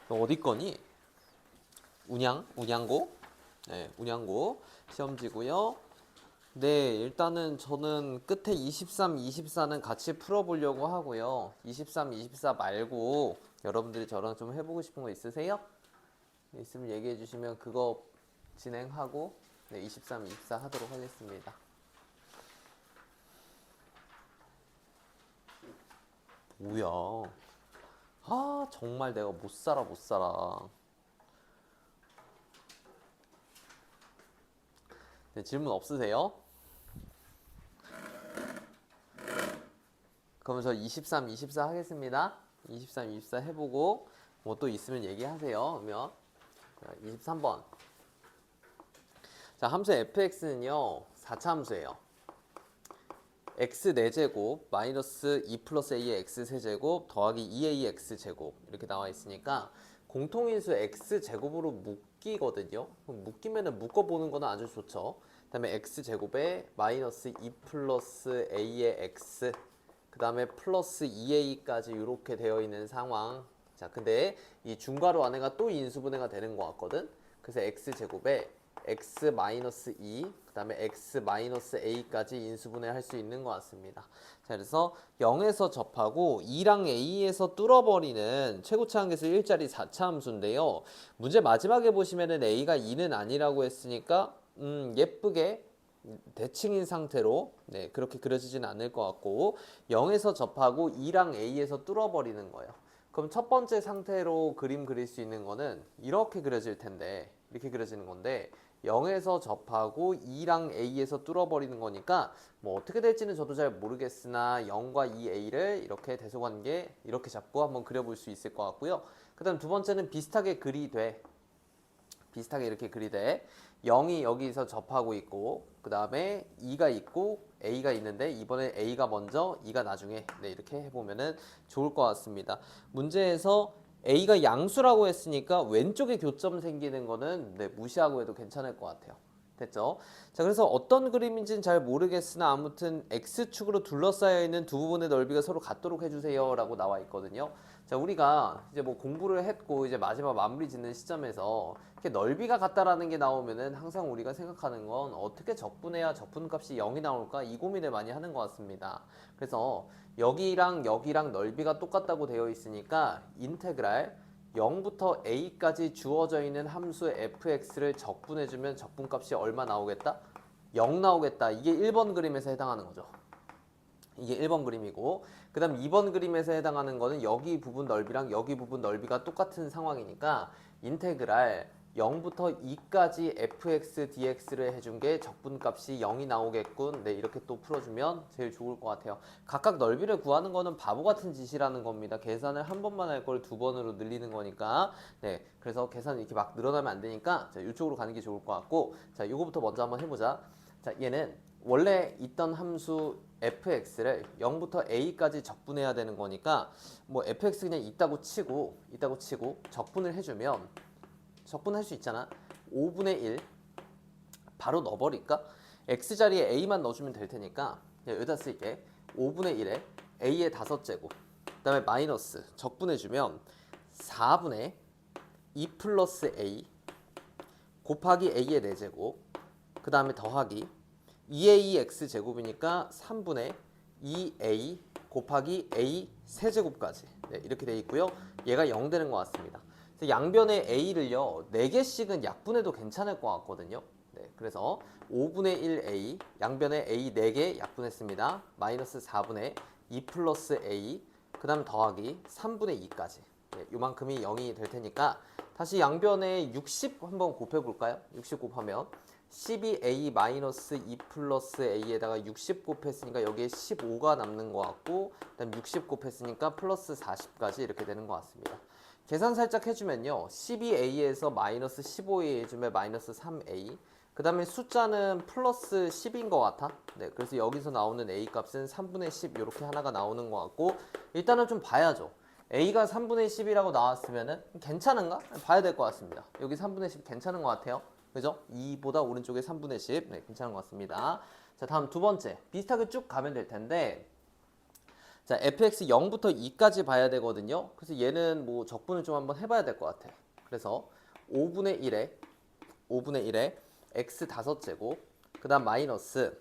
너 어디 거니? 운양고? 네, 운양고 시험지고요. 네, 일단은 저는 끝에 23, 24는 같이 풀어보려고 하고요. 23, 24 말고 여러분들이 저랑 좀 해보고 싶은 거 있으세요? 있으면 얘기해 주시면 그거 진행하고 네, 23, 24 하도록 하겠습니다. 뭐야? 아, 정말 내가 못 살아, 못 살아. 네, 질문 없으세요? 그러면 저 23, 24 하겠습니다. 23, 24 해보고 뭐 또 있으면 얘기하세요. 그러면 23번. 자, 함수 fx는요 4차 함수예요. x 4제곱 마이너스 2 플러스 a의 x 세제곱 더하기 2a x 제곱 이렇게 나와 있으니까 공통인수 x 제곱으로 묶이거든요. 그럼 묶이면은 묶어보는 거는 아주 좋죠. 그 다음에 x 제곱에 마이너스 2 플러스 a의 x 그 다음에 플러스 2a까지 이렇게 되어 있는 상황. 자, 근데 이 중괄호 안에가 또 인수분해가 되는 것 같거든. 그래서 x 제곱에 x 마이너스 2, 그 다음에 x 마이너스 a까지 인수분해 할 수 있는 것 같습니다. 자, 그래서 0에서 접하고 2랑 a에서 뚫어버리는 최고차 한계수 일자리 4차 함수인데요. 문제 마지막에 보시면은 a가 2는 아니라고 했으니까 예쁘게 대칭인 상태로 네, 그렇게 그려지진 않을 것 같고 0에서 접하고 2랑 a에서 뚫어버리는 거예요. 그럼 첫 번째 상태로 그림 그릴 수 있는 거는 이렇게 그려질 텐데 이렇게 그려지는 건데 0에서 접하고 2랑 a에서 뚫어버리는 거니까 뭐 어떻게 될지는 저도 잘 모르겠으나 0과 2a를 이렇게 대소관계 이렇게 잡고 한번 그려볼 수 있을 것 같고요. 그 다음 두 번째는 비슷하게 이렇게 그리되 0이 여기서 접하고 있고 그 다음에 2가 있고 a가 있는데 이번에 a가 먼저 2가 나중에 네, 이렇게 해보면 좋을 것 같습니다. 문제에서 a가 양수라고 했으니까 왼쪽에 교점 생기는 거는 네, 무시하고 해도 괜찮을 것 같아요. 됐죠? 자, 그래서 어떤 그림인지는 잘 모르겠으나 아무튼 x축으로 둘러싸여 있는 두 부분의 넓이가 서로 같도록 해주세요 라고 나와 있거든요. 자, 우리가 이제 뭐 공부를 했고 이제 마지막 마무리 짓는 시점에서 이렇게 넓이가 같다라는 게 나오면은 항상 우리가 생각하는 건 어떻게 적분해야 적분값이 0이 나올까 이 고민을 많이 하는 것 같습니다. 그래서 여기랑 넓이가 똑같다고 되어 있으니까 인테그랄 0부터 a까지 주어져 있는 함수 fx를 적분해주면 적분값이 얼마 나오겠다? 0 나오겠다. 이게 1번 그림에서 해당하는 거죠. 이게 1번 그림이고 그 다음 2번 그림에서 해당하는 거는 여기 부분 넓이랑 여기 부분 넓이가 똑같은 상황이니까 인테그랄 0부터 2까지 fx dx를 해준 게 적분값이 0이 나오겠군. 네, 이렇게 또 풀어주면 제일 좋을 것 같아요. 각각 넓이를 구하는 거는 바보 같은 짓이라는 겁니다. 계산을 한 번만 할 걸 두 번으로 늘리는 거니까. 네, 그래서 계산이 이렇게 막 늘어나면 안 되니까 자, 이쪽으로 가는 게 좋을 것 같고 자, 이거부터 먼저 한번 해보자. 자, 얘는 원래 있던 함수 fx를 0부터 a까지 적분해야 되는 거니까 뭐 fx 그냥 있다고 치고 적분을 해주면 적분할 수 있잖아. 5분의 1 바로 넣어버릴까? x자리에 a만 넣어주면 될 테니까 그냥 여기다 쓸게. 5분의 1에 a의 5제곱 그 다음에 마이너스 적분해주면 4분의 2 플러스 a 곱하기 a의 4제곱 그 다음에 더하기 2ax 제곱이니까 3분의 2a 곱하기 a 세제곱까지 네, 이렇게 돼 있고요. 얘가 0 되는 것 같습니다. 그래서 양변의 a를요 4개씩은 약분해도 괜찮을 것 같거든요. 네, 그래서 5분의 1a 양변의 a 4개 약분했습니다. 마이너스 4분의 2 플러스 a 그 다음 더하기 3분의 2까지 네, 요만큼이 0이 될 테니까 다시 양변에 60 한번 곱해볼까요? 60 곱하면 12a-2 플러스 a에다가 60 곱했으니까 여기에 15가 남는 것 같고 그다음 60 곱했으니까 플러스 40까지 이렇게 되는 것 같습니다. 계산 살짝 해주면요 12a에서 마이너스 15a 해주면 마이너스 3a 그 다음에 숫자는 플러스 10인 것 같아. 네, 그래서 여기서 나오는 a 값은 3분의 10 이렇게 하나가 나오는 것 같고 일단은 좀 봐야죠. a가 3분의 10이라고 나왔으면은 괜찮은가? 봐야 될 것 같습니다. 여기 3분의 10 괜찮은 것 같아요. 그죠? 2보다 오른쪽에 3분의 10 네, 괜찮은 것 같습니다. 자, 다음 두 번째 비슷하게 쭉 가면 될 텐데 자, fx 0부터 2까지 봐야 되거든요. 그래서 얘는 뭐 적분을 좀 한번 해봐야 될 것 같아. 그래서 5분의 1에 x 5제곱, 그 다음 마이너스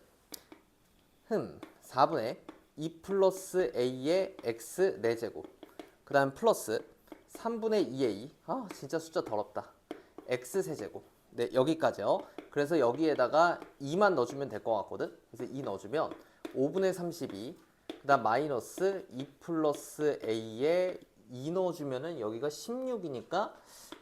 4분의 2 플러스 a의 x 4제곱, 그 다음 플러스 3분의 2a, 아 진짜 숫자 더럽다, x 세제곱. 네, 여기까지요. 그래서 여기에다가 2만 넣어주면 될 것 같거든. 그래서 2 넣어주면 5분의 32, 그 다음 마이너스 2 플러스 a에 2 넣어주면은 여기가 16이니까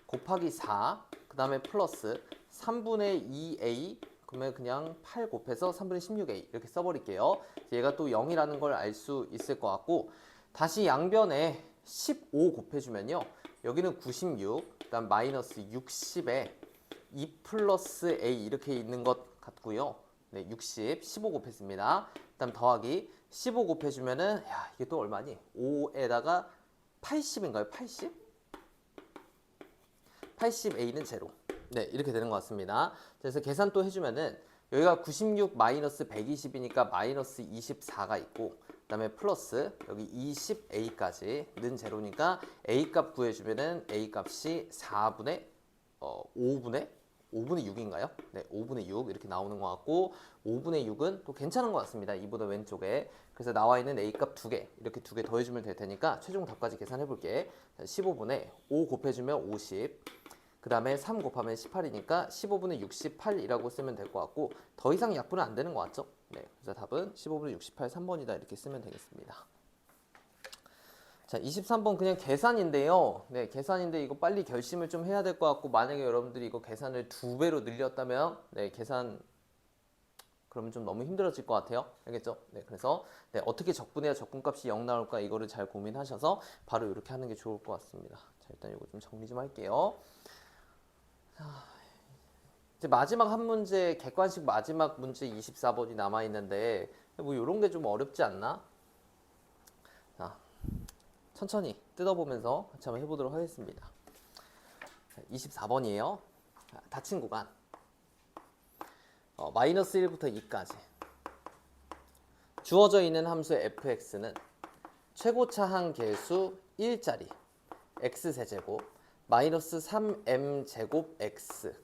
곱하기 4, 그 다음에 플러스 3분의 2a, 그러면 그냥 8 곱해서 3분의 16a 이렇게 써버릴게요. 얘가 또 0이라는 걸 알 수 있을 것 같고, 다시 양변에 15 곱해주면요, 여기는 96, 그 다음 마이너스 60에 2 플러스 a 이렇게 있는 것 같고요. 네, 60, 15 곱했습니다. 그 다음 더하기 15 곱해주면은, 야, 이게 또 얼마니? 5에다가 80인가요? 80? 80a는 제로. 네, 이렇게 되는 것 같습니다. 그래서 계산 또 해주면은, 여기가 96 마이너스 120이니까 마이너스 24가 있고, 그 다음에 플러스 여기 20a까지는 제로니까 a 값 구해주면은 a 값이 5분의 6인가요? 네, 5분의 6 이렇게 나오는 것 같고, 5분의 6은 또 괜찮은 것 같습니다. 이보다 왼쪽에. 그래서 나와 있는 a 값 2개, 이렇게 2개 더해주면 될 테니까 최종 답까지 계산해 볼게. 15분의 5 곱해주면 50, 그 다음에 3 곱하면 18이니까 15분의 68이라고 쓰면 될 것 같고, 더 이상 약분은 안 되는 것 같죠? 네, 그래서 답은 15분의 68, 3번이다 이렇게 쓰면 되겠습니다. 자, 23번 그냥 계산인데요. 네, 계산인데 이거 빨리 결심을 좀 해야 될 것 같고, 만약에 여러분들이 이거 계산을 2배로 늘렸다면, 네, 계산 그러면 좀 너무 힘들어질 것 같아요. 알겠죠? 네, 그래서 네, 어떻게 적분해야 적분값이 0 나올까 이거를 잘 고민하셔서 바로 이렇게 하는 게 좋을 것 같습니다. 자, 일단 이거 좀 정리 좀 할게요. 이제 마지막 한 문제, 객관식 마지막 문제 24번이 남아 있는데, 뭐 이런 게 좀 어렵지 않나? 자, 천천히 뜯어보면서 같이 한번 해보도록 하겠습니다. 24번이에요. 닫힌 구간. 마이너스 1부터 2까지. 주어져 있는 함수 fx는 최고차항 계수 1짜리 x세제곱 마이너스 3m제곱 x,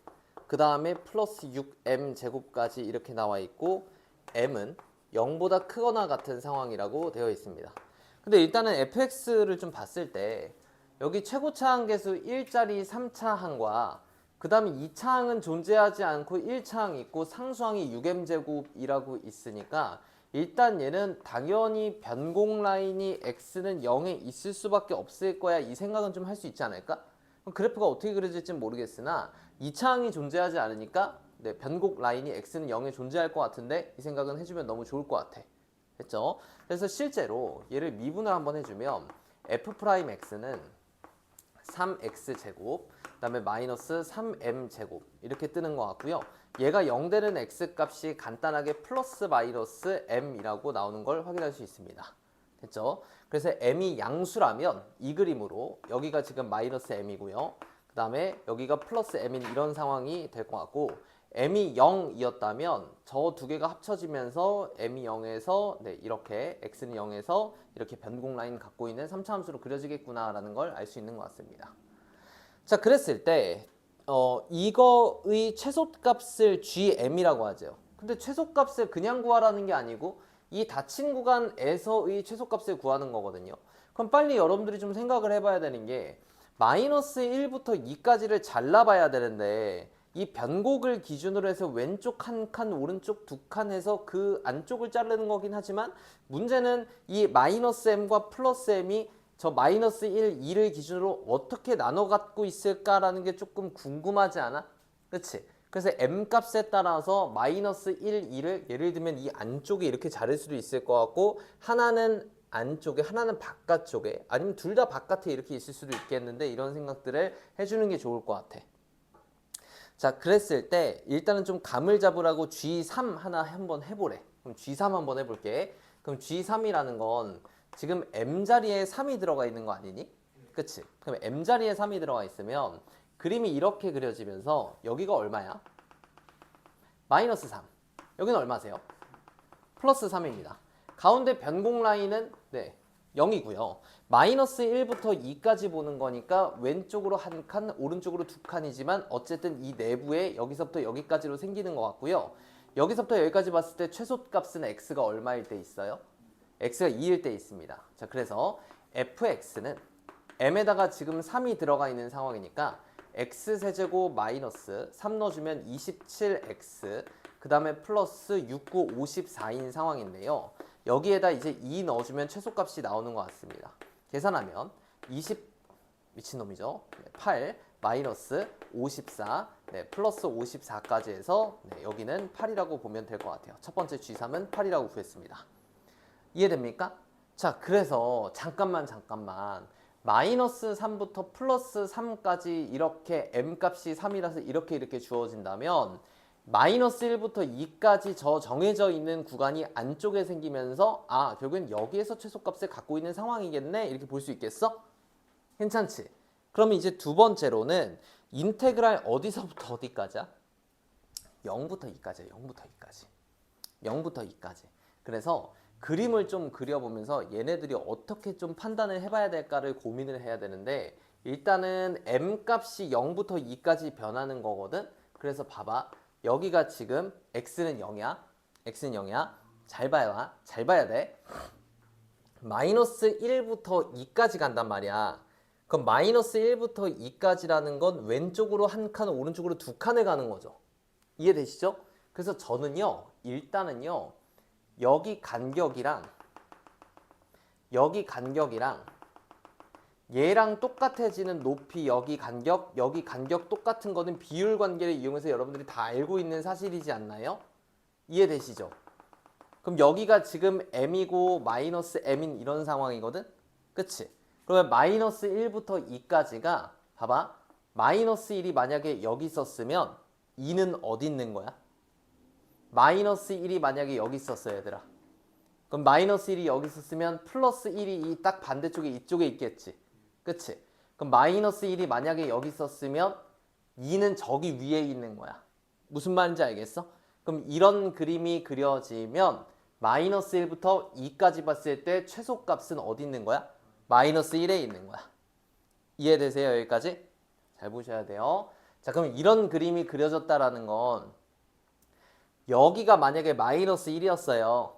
그 다음에 플러스 6m제곱까지 이렇게 나와 있고, m은 0보다 크거나 같은 상황이라고 되어 있습니다. 근데 일단은 fx를 좀 봤을 때 여기 최고차항 계수 1짜리 3차항과 그 다음에 2차항은 존재하지 않고 1차항이 있고 상수항이 6m제곱이라고 있으니까, 일단 얘는 당연히 변공 라인이 x는 0에 있을 수밖에 없을 거야, 이 생각은 좀 할 수 있지 않을까? 그래프가 어떻게 그려질지는 모르겠으나 2차항이 존재하지 않으니까 네, 변곡 라인이 x는 0에 존재할 것 같은데, 이 생각은 해주면 너무 좋을 것 같아. 됐죠? 그래서 실제로 얘를 미분을 한번 해주면 f'x는 3x제곱, 그 다음에 마이너스 3m제곱 이렇게 뜨는 것 같고요. 얘가 0 되는 x 값이 간단하게 플러스 마이너스 m이라고 나오는 걸 확인할 수 있습니다. 됐죠? 그래서 m이 양수라면 이 그림으로 여기가 지금 마이너스 m이고요. 그 다음에 여기가 플러스 m인 이런 상황이 될 것 같고, m이 0이었다면 저 두 개가 합쳐지면서 m이 0에서 네, 이렇게 x는 0에서 이렇게 변공 라인 갖고 있는 3차 함수로 그려지겠구나라는 걸 알 수 있는 것 같습니다. 자, 그랬을 때 이거의 최소값을 gm이라고 하죠. 근데 최소값을 그냥 구하라는 게 아니고 이 닫힌 구간에서의 최소값을 구하는 거거든요. 그럼 빨리 여러분들이 좀 생각을 해봐야 되는 게, 마이너스 1부터 2까지를 잘라봐야 되는데, 이 변곡을 기준으로 해서 왼쪽 한 칸, 오른쪽 두 칸 해서 그 안쪽을 자르는 거긴 하지만, 문제는 이 마이너스 m과 플러스 m이 저 마이너스 1, 2를 기준으로 어떻게 나눠 갖고 있을까라는 게 조금 궁금하지 않아? 그치? 그래서 m값에 따라서 마이너스 1, 2를 예를 들면 이 안쪽에 이렇게 자를 수도 있을 것 같고, 하나는 안쪽에 하나는 바깥쪽에, 아니면 둘 다 바깥에 이렇게 있을 수도 있겠는데, 이런 생각들을 해주는 게 좋을 것 같아. 자, 그랬을 때 일단은 좀 감을 잡으라고 G3 하나 한번 해보래. 그럼 G3 한번 해볼게. 그럼 G3이라는 건 지금 M자리에 3이 들어가 있는 거 아니니? 그치? 그럼 M자리에 3이 들어가 있으면 그림이 이렇게 그려지면서 여기가 얼마야? 마이너스 3. 여기는 얼마세요? 플러스 3입니다. 가운데 변공 라인은 네, 0이고요. 마이너스 1부터 2까지 보는 거니까 왼쪽으로 한 칸, 오른쪽으로 두 칸이지만 어쨌든 이 내부에 여기서부터 여기까지로 생기는 것 같고요. 여기서부터 여기까지 봤을 때 최소값은 x가 얼마일 때 있어요? x가 2일 때 있습니다. 자, 그래서 fx는 m에다가 지금 3이 들어가 있는 상황이니까 x세제곱 마이너스 3 넣어주면 27x 그 다음에 플러스 6, 9, 54인 상황인데요. 여기에다 이제 2 넣어주면 최소값이 나오는 것 같습니다. 계산하면 20 미친놈이죠. 8 마이너스 54 플러스 54까지 해서 여기는 8이라고 보면 될 것 같아요. 첫 번째 G3은 8이라고 구했습니다. 이해됩니까? 자, 그래서 잠깐만 마이너스 3부터 플러스 3까지 이렇게 m값이 3이라서 이렇게 주어진다면 마이너스 1부터 2까지 저 정해져 있는 구간이 안쪽에 생기면서 아, 결국엔 여기에서 최소값을 갖고 있는 상황이겠네 이렇게 볼 수 있겠어? 괜찮지? 그럼 이제 두 번째로는 인테그랄 어디서부터 어디까지야? 0부터 2까지야. 0부터 2까지. 그래서 그림을 좀 그려보면서 얘네들이 어떻게 좀 판단을 해봐야 될까를 고민을 해야 되는데 일단은 m값이 0부터 2까지 변하는 거거든. 그래서 봐봐. 여기가 지금 x는 0이야. 잘 봐야 돼. 마이너스 1부터 2까지 간단 말이야. 그럼 마이너스 1부터 2까지라는 건 왼쪽으로 한 칸, 오른쪽으로 두 칸을 가는 거죠. 이해되시죠? 그래서 저는요, 일단은요, 여기 간격이랑 얘랑 똑같아지는 높이 여기 간격 똑같은 거는 비율 관계를 이용해서 여러분들이 다 알고 있는 사실이지 않나요? 이해되시죠? 그럼 여기가 지금 m이고 마이너스 m인 이런 상황이거든? 그치? 그러면 마이너스 1부터 2까지가 봐봐. 마이너스 1이 만약에 여기 있었으면 2는 어디 있는 거야? 마이너스 1이 만약에 여기 있었어 얘들아. 그럼 마이너스 1이 여기 있었으면 플러스 1이 이 딱 반대쪽에 이쪽에 있겠지. 그치? 그럼 마이너스 1이 만약에 여기 있었으면 2는 저기 위에 있는 거야. 무슨 말인지 알겠어? 그럼 이런 그림이 그려지면 마이너스 1부터 2까지 봤을 때 최소값은 어디 있는 거야? 마이너스 1에 있는 거야. 이해되세요? 여기까지? 잘 보셔야 돼요. 자, 그럼 이런 그림이 그려졌다라는 건 여기가 만약에 마이너스 1이었어요.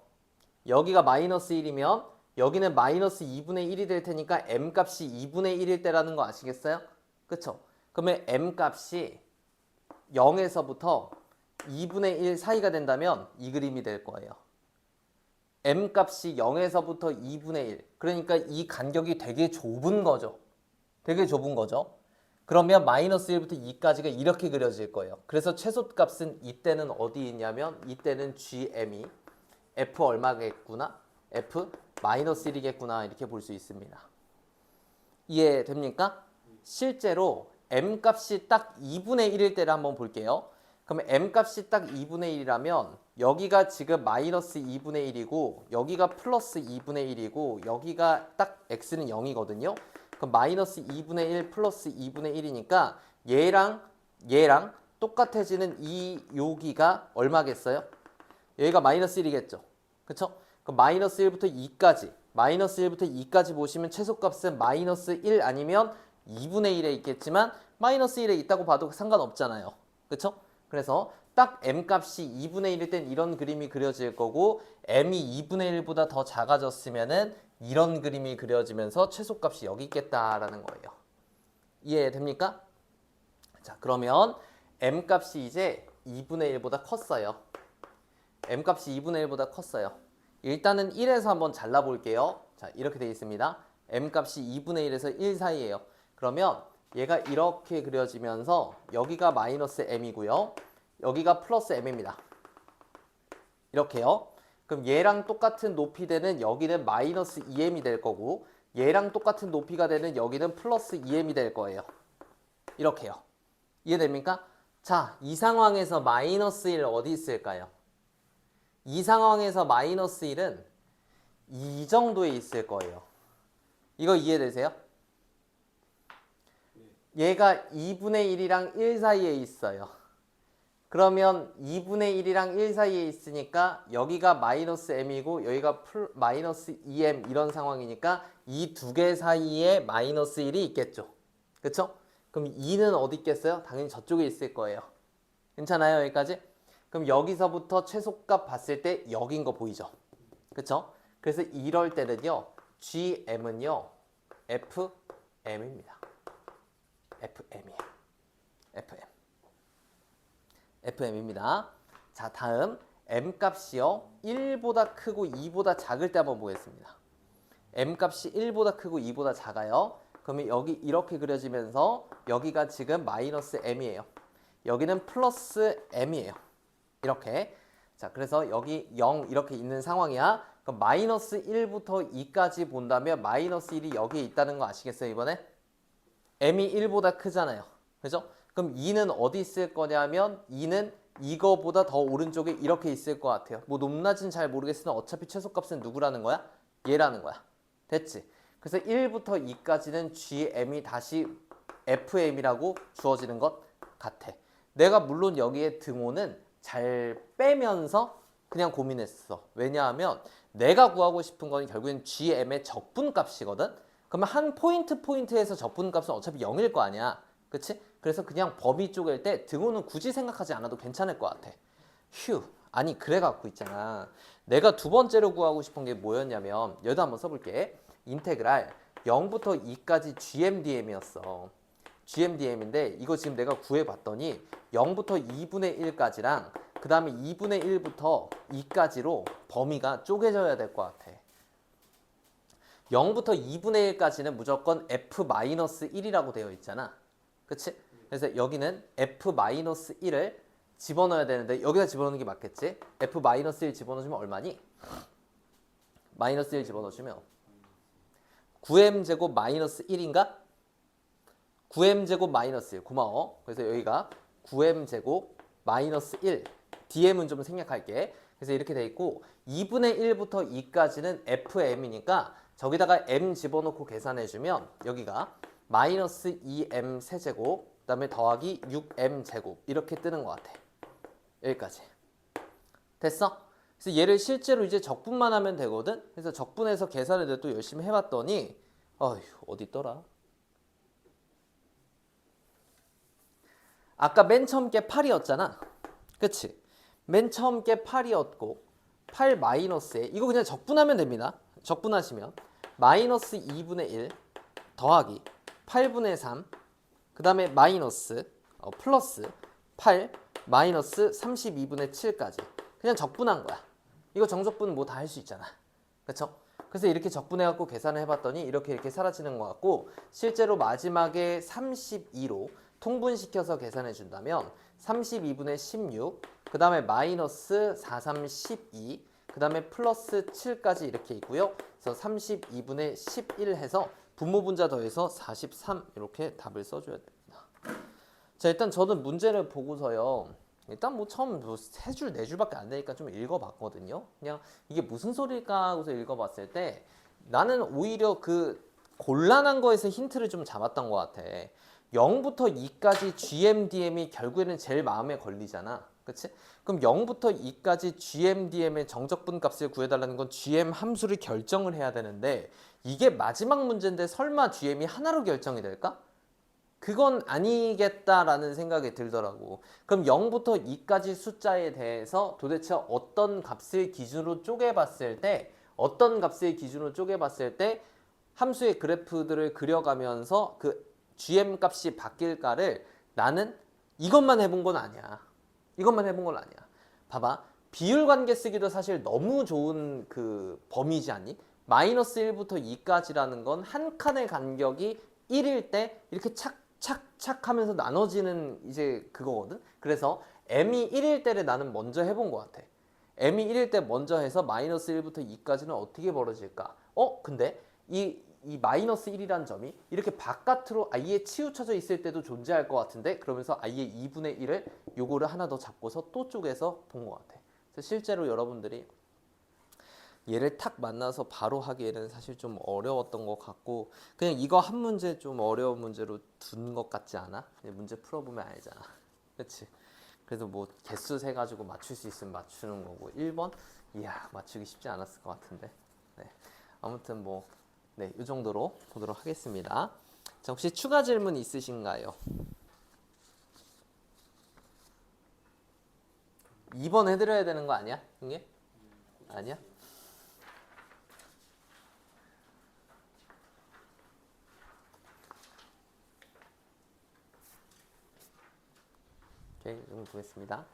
여기가 마이너스 1이면 여기는 마이너스 2분의 1이 될 테니까 m값이 2분의 1일 때라는 거 아시겠어요? 그쵸? 그러면 m값이 0에서부터 2분의 1 사이가 된다면 이 그림이 될 거예요. m값이 0에서부터 2분의 1. 그러니까 이 간격이 되게 좁은 거죠. 그러면 마이너스 1부터 2까지가 이렇게 그려질 거예요. 그래서 최소값은 이때는 어디 있냐면 이때는 GM이 F 얼마겠구나? F 마이너스 1이겠구나 이렇게 볼 수 있습니다. 이해됩니까? 실제로 m값이 딱 2분의 1일 때를 한번 볼게요. 그럼 m값이 딱 2분의 1이라면 여기가 지금 마이너스 2분의 1이고 여기가 플러스 2분의 1이고 여기가 딱 x는 0이거든요. 그럼 마이너스 2분의 1 플러스 2분의 1이니까 얘랑 똑같아지는 이 여기가 얼마겠어요? 여기가 마이너스 1이겠죠. 그쵸? 그럼 마이너스 1부터 2까지 보시면 최소값은 마이너스 1 아니면 2분의 1에 있겠지만 마이너스 1에 있다고 봐도 상관없잖아요. 그쵸? 그래서 딱 m값이 2분의 1일 땐 이런 그림이 그려질 거고 m이 2분의 1보다 더 작아졌으면은 이런 그림이 그려지면서 최소값이 여기 있겠다라는 거예요. 이해됩니까? 자, 그러면 m값이 이제 2분의 1보다 컸어요. m값이 2분의 1보다 컸어요. 일단은 1에서 한번 잘라볼게요. 자, 이렇게 되어 있습니다. m값이 2분의 1에서 1 사이예요. 그러면 얘가 이렇게 그려지면서 여기가 마이너스 m이고요. 여기가 플러스 m입니다. 이렇게요. 그럼 얘랑 똑같은 높이 되는 여기는 마이너스 2m이 될 거고 얘랑 똑같은 높이가 되는 여기는 플러스 2m이 될 거예요. 이렇게요. 이해됩니까? 자, 이 상황에서 마이너스 1 어디 있을까요? 이 상황에서 마이너스 1은 이 정도에 있을 거예요. 이거 이해되세요? 얘가 2분의 1이랑 1 사이에 있어요. 그러면 2분의 1이랑 1 사이에 있으니까 여기가 마이너스 m이고 여기가 마이너스 2m 이런 상황이니까 이 두 개 사이에 마이너스 1이 있겠죠. 그쵸? 그럼 2는 어디 있겠어요? 당연히 저쪽에 있을 거예요. 괜찮아요? 여기까지? 그럼 여기서부터 최소값 봤을 때 여긴 거 보이죠? 그쵸? 그래서 이럴 때는요. GM은요. FM입니다. FM이에요. FM. FM입니다. 자, 다음 M 값이요. 1보다 크고 2보다 작을 때 한번 보겠습니다. M 값이 1보다 크고 2보다 작아요. 그러면 여기 이렇게 그려지면서 여기가 지금 마이너스 M이에요. 여기는 플러스 M이에요. 이렇게. 자, 그래서 여기 0 이렇게 있는 상황이야. 그럼 마이너스 1부터 2까지 본다면 마이너스 1이 여기에 있다는 거 아시겠어요, 이번에? M이 1보다 크잖아요. 그죠? 그럼 2는 어디 있을 거냐면 2는 이거보다 더 오른쪽에 이렇게 있을 것 같아요. 뭐 높낮이는 잘 모르겠으나 어차피 최소값은 누구라는 거야? 얘라는 거야. 됐지? 그래서 1부터 2까지는 GM이 다시 FM이라고 주어지는 것 같아. 내가 물론 여기에 등호는 잘 빼면서 그냥 고민했어. 왜냐하면 내가 구하고 싶은 건 결국엔 GM의 적분값이거든. 그러면 한 포인트에서 적분값은 어차피 0일 거 아니야. 그치? 그래서 그냥 범위 쪼갤 때 등호는 굳이 생각하지 않아도 괜찮을 것 같아. 휴. 아니 그래갖고 있잖아. 내가 두 번째로 구하고 싶은 게 뭐였냐면 여기다 한번 써볼게. 인테그랄 0부터 2까지 GMDM이었어. GMDM인데 이거 지금 내가 구해봤더니 0부터 2분의 1까지랑 그 다음에 2분의 1부터 2까지로 범위가 쪼개져야 될 것 같아. 0부터 2분의 1까지는 무조건 F-1이라고 되어 있잖아. 그치? 그래서 여기는 F-1을 집어넣어야 되는데 여기다 집어넣는 게 맞겠지? F-1 집어넣어주면 얼마니? 마이너스 1 집어넣어주면 9m제곱 마이너스 1인가? 9m제곱 마이너스 1 고마워. 그래서 여기가 9m제곱 마이너스 1 DM은 좀 생략할게. 그래서 이렇게 돼 있고 2분의 1부터 2까지는 FM이니까 저기다가 M 집어넣고 계산해주면 여기가 마이너스 2M 세제곱 그 다음에 더하기 6M 제곱 이렇게 뜨는 것 같아. 여기까지. 됐어? 그래서 얘를 실제로 이제 적분만 하면 되거든? 그래서 적분해서 계산을 또 열심히 해봤더니 어휴 어디 있더라? 아까 맨 처음 게 8이었잖아. 그치? 맨 처음 게 8이었고 8 마이너스에 이거 그냥 적분하면 됩니다. 적분하시면 마이너스 2분의 1 더하기 8분의 3 그 다음에 마이너스 플러스 8 마이너스 32분의 7까지 그냥 적분한 거야. 이거 정적분 뭐 다 할 수 있잖아. 그쵸? 그래서 이렇게 적분해갖고 계산을 해봤더니 이렇게 사라지는 것 같고 실제로 마지막에 32로 통분시켜서 계산해 준다면 32분의 16 그 다음에 마이너스 43, 12 그 다음에 플러스 7까지 이렇게 있고요. 그래서 32분의 11 해서 분모분자 더해서 43 이렇게 답을 써줘야 됩니다. 자 일단 저는 문제를 보고서요. 일단 뭐 처음 뭐 3줄, 4줄밖에 안 되니까 좀 읽어봤거든요. 그냥 이게 무슨 소리일까 하고서 읽어봤을 때 나는 오히려 그 곤란한 거에서 힌트를 좀 잡았던 것 같아. 0부터 2까지 GMDM이 결국에는 제일 마음에 걸리잖아. 그치? 그럼 0부터 2까지 GMDM의 정적분 값을 구해달라는 건 GM 함수를 결정을 해야 되는데 이게 마지막 문제인데 설마 GM이 하나로 결정이 될까? 그건 아니겠다라는 생각이 들더라고. 그럼 0부터 2까지 숫자에 대해서 도대체 어떤 값을 기준으로 쪼개봤을 때 함수의 그래프들을 그려가면서 그 GM 값이 바뀔까를 나는 이것만 해본 건 아니야. 봐봐. 비율 관계 쓰기도 사실 너무 좋은 그 범위지 않니? 마이너스 1부터 2까지라는 건 한 칸의 간격이 1일 때 이렇게 착착착 하면서 나눠지는 이제 그거거든. 그래서 m이 1일 때를 나는 먼저 해본 것 같아. m이 1일 때 먼저 해서 마이너스 1부터 2까지는 어떻게 벌어질까? 근데 이 마이너스 1이란 점이 이렇게 바깥으로 아예 치우쳐져 있을 때도 존재할 것 같은데 그러면서 아예 2분의 1을 요거를 하나 더 잡고서 또 쪼개서 본 것 같아. 그래서 실제로 여러분들이 얘를 탁 만나서 바로 하기에는 사실 좀 어려웠던 것 같고 그냥 이거 한 문제 좀 어려운 문제로 둔 것 같지 않아? 문제 풀어보면 알잖아. 그치? 그래도 뭐 개수 세 가지고 맞출 수 있으면 맞추는 거고 1번 이야 맞추기 쉽지 않았을 것 같은데. 네. 아무튼 뭐 네, 이 정도로 보도록 하겠습니다. 자, 혹시 추가 질문 있으신가요? 2번 해드려야 되는 거 아니야? 형님? 아니야? 오케이, 그럼 보겠습니다.